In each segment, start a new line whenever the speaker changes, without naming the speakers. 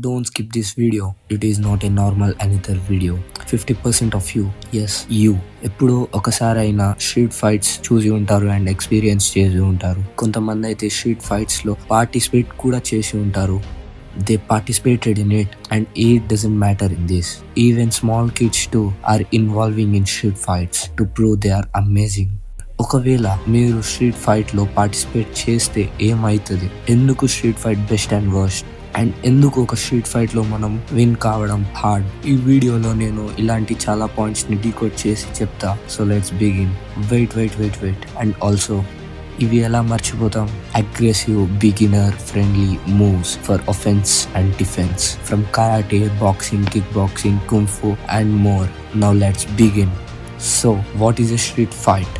Don't skip this video. It is not a normal another video. 50% of you, yes you, ఎప్పుడో ఒకసారైనా street fights చూసి ఉంటారు and experience చేసి ఉంటారు. కొంతమంది అయితే స్ట్రీట్ ఫైట్స్ లో పార్టిసిపేట్ కూడా చేసి ఉంటారు. They participated in it and it doesn't matter in this. Even small kids too are involving in street fights to prove they are amazing. ఒకవేళ మీరు స్ట్రీట్ ఫైట్ లో పార్టిసిపేట్ చేస్తే ఏమైతుంది, ఎందుకు street fight best and worst, and ఎందుకు ఒక street fight లో మనం విన్ కావడం హార్డ్, ఈ వీడియోలో నేను ఇలాంటి చాలా పాయింట్స్ ని డీకోడ్ చేసి చెప్తా. So let's begin. Wait and also ఇవి ఎలా మర్చిపోతాం? Aggressive beginner friendly moves for offence and defence from karate, boxing, kick boxing, kung fu and more. Now let's begin. So what is a street fight?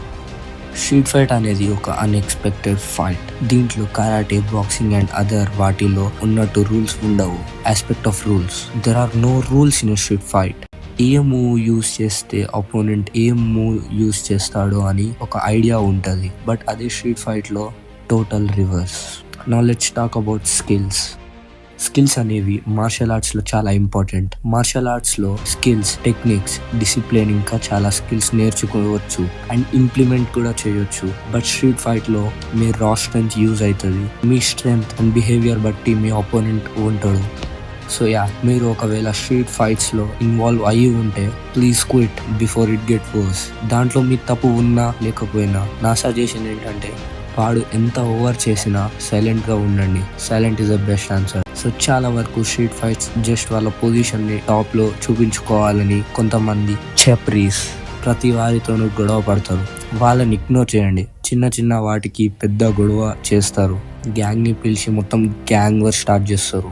Street fight అనేది ఒక unexpected fight. దీంట్లో karate, boxing and other వాటిలో ఉన్నట్టు rules ఉండవు. Aspect of rules, there are no rules in street fight. ఏ move use చేస్తే opponent ఏ move use చేస్తాడో అని ఒక ఐడియా ఉంటుంది. బట్ అదే స్ట్రీట్ ఫైట్ లో total reverse. Now let's talk about skills. Skills అనేవి మార్షల్ ఆర్ట్స్ లో చాలా ఇంపార్టెంట్. మార్షల్ ఆర్ట్స్ లో స్కిల్స్, టెక్నిక్స్, డిసిప్లిన్ ఇంకా చాలా స్కిల్స్ నేర్చుకోవచ్చు అండ్ ఇంప్లిమెంట్ కూడా చేయొచ్చు. బట్ స్ట్రీట్ ఫైట్ లో మీ రా స్ట్రెంత్ యూజ్ అవుతుంది. మీ స్ట్రెంత్ అండ్ బిహేవియర్ బట్టి మీ అపోనెంట్ ఉంటాడు. సో మీరు ఒకవేళ స్ట్రీట్ ఫైట్స్ లో ఇన్వాల్వ్ అయ్యి ఉంటే please quit before it get worse. దాంట్లో మీ తప్పు ఉన్నా లేకపోయినా నా సజెషన్ ఏంటంటే, వాడు ఎంత ఓవర్ చేసినా సైలెంట్ గా ఉండండి. Silent is the best answer. So చాలా వరకు స్ట్రీట్ ఫైట్స్ జస్ట్ వాళ్ళ పొజిషన్ ని టాప్ లో చూపించుకోవాలని కొంతమంది చెప్రీస్ ప్రతి వారితోనూ గొడవ పడతారు. వాళ్ళని ఇగ్నోర్ చేయండి. చిన్న వాటికి పెద్ద గొడవ చేస్తారు. గ్యాంగ్ ని పిలిచి మొత్తం గ్యాంగ్ వార్ స్టార్ట్ చేస్తారు.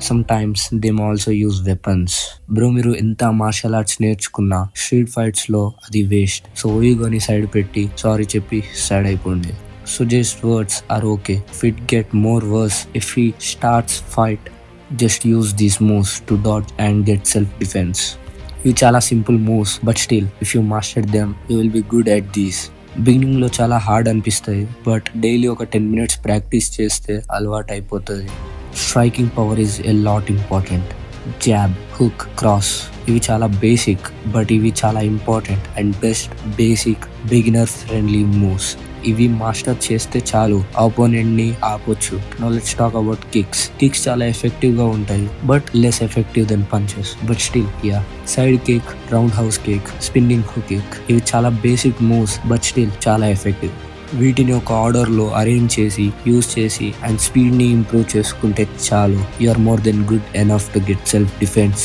Some times they also use weapons. Bro, మీరు ఎంత మార్షల్ ఆర్ట్స్ నేర్చుకున్నా స్ట్రీట్ ఫైట్స్ లో అది వేస్ట్. సో ఈగోని సైడ్ పెట్టి సారీ చెప్పి సైడ్ అయిపోండి. So just words are okay. If it get more worse, if he starts fight, just use these moves to dodge and get self-defense. ఇవి చాలా simple moves, but still if you master them you will be good at these. Beginning లో చాలా hard అనిపిస్తాయి, but daily ఒక 10 minutes practice చేస్తే అలవాటు అయిపోతుంది. Striking power is a lot important. Jab, hook, cross ఇవి చాలా బేసిక్, బట్ ఇవి చాలా important and best basic beginner friendly moves. ఇవి మాస్టర్ చేస్తే చాలు ఆపోనెంట్ ని ఆపొచ్చు. Now let's talk about kicks. Kicks చాలా ఎఫెక్టివ్ గా ఉంటాయి, but less effective than punches. But still side kick, roundhouse kick, spinning hook kick ఇవి చాలా బేసిక్ మూవ్స్, బట్ స్టిల్ చాలా ఎఫెక్టివ్. వీటిని ఒక ఆర్డర్ లో అరేంజ్ చేసి యూజ్ చేసి అండ్ స్పీడ్ ని ఇంప్రూవ్ చేసుకుంటే చాలు. You are more than good enough to get self defence.